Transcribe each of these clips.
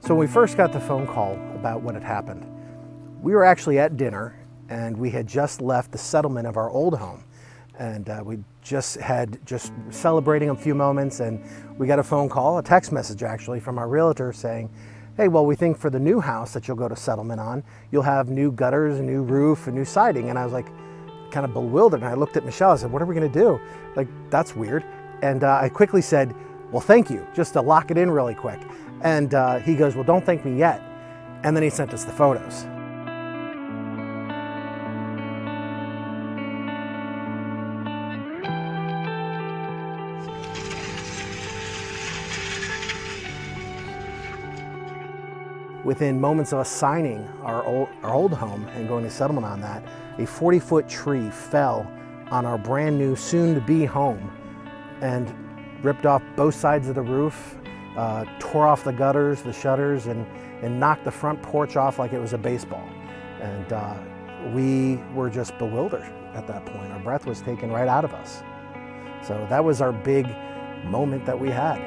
So when we first got the phone call about what had happened, we were actually at dinner and we had just left the settlement of our old home. And we just celebrating a few moments, and we got a phone call, a text message actually, from our realtor saying, hey, well, we think for the new house that you'll go to settlement on, you'll have new gutters, a new roof, a new siding. And I was like, kind of bewildered. And I looked at Michelle, I said, what are we gonna do? Like, that's weird. And I quickly said, well, thank you, just to lock it in really quick. And he goes, well, don't thank me yet. And then he sent us the photos. Within moments of us signing our old home and going to settlement on that, a 40-foot tree fell on our brand new, soon-to-be home and ripped off both sides of the roof, tore off the gutters, the shutters, and knocked the front porch off like it was a baseball. And we were just bewildered at that point. Our breath was taken right out of us. So that was our big moment that we had.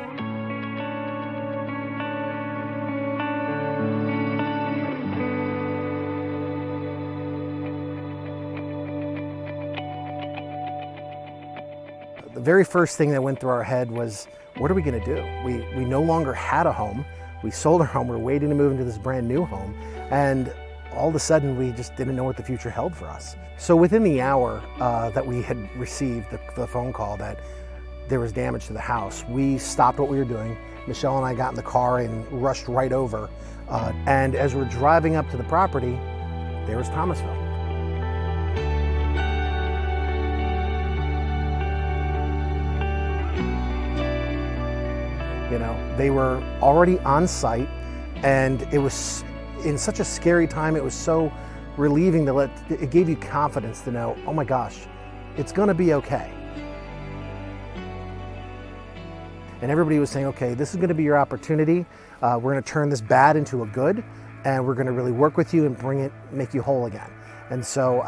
The very first thing that went through our head was, what are we gonna do? We no longer had a home. We sold our home, we were waiting to move into this brand new home. And all of a sudden, we just didn't know what the future held for us. So within the hour that we had received the phone call that there was damage to the house, we stopped what we were doing. Michelle and I got in the car and rushed right over. And as we're driving up to the property, there was Thomasville. You know, they were already on site, and it was in such a scary time. It was so relieving it gave you confidence to know, oh my gosh, it's gonna be okay. And everybody was saying, okay, this is gonna be your opportunity. We're gonna turn this bad into a good, and we're gonna really work with you and make you whole again. And so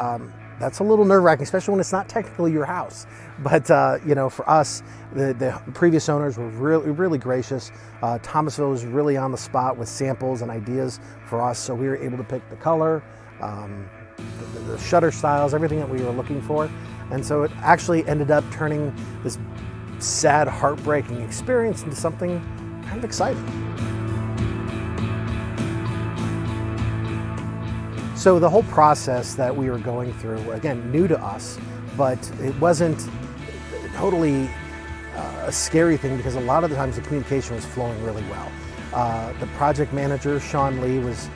that's a little nerve-wracking, especially when it's not technically your house. But you know, for us, the previous owners were really gracious. Thomasville was really on the spot with samples and ideas for us, so we were able to pick the color, the shutter styles, everything that we were looking for. And so it actually ended up turning this sad, heartbreaking experience into something kind of exciting. So the whole process that we were going through, again, new to us, but it wasn't totally a scary thing because a lot of the times the communication was flowing really well. The project manager, Sean Lee, was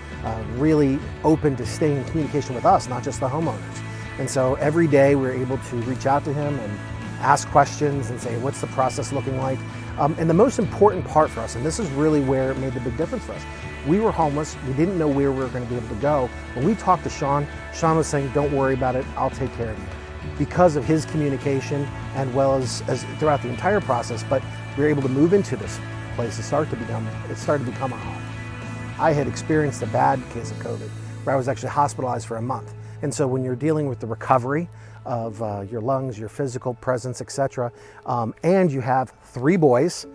really open to staying in communication with us, not just the homeowners. And so every day we were able to reach out to him and ask questions and say, what's the process looking like? And the most important part for us, and this is really where it made the big difference for us, we were homeless, we didn't know where we were going to be able to go. When we talked to Sean, Sean was saying, don't worry about it, I'll take care of you. Because of his communication and well as throughout the entire process, but we were able to move into this place. It started to become a home. I had experienced a bad case of COVID where I was actually hospitalized for a month. And so when you're dealing with the recovery of your lungs, your physical presence, etc., and you have 3 boys,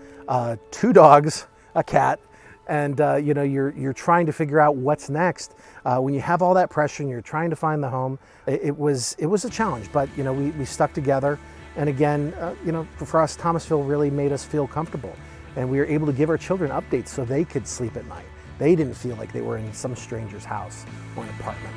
2 dogs, a cat, and you know, you're trying to figure out what's next. When you have all that pressure and you're trying to find the home, it was a challenge, but you know, we stuck together. And again, you know, for us, Thomasville really made us feel comfortable, and we were able to give our children updates so they could sleep at night. They didn't feel like they were in some stranger's house or an apartment.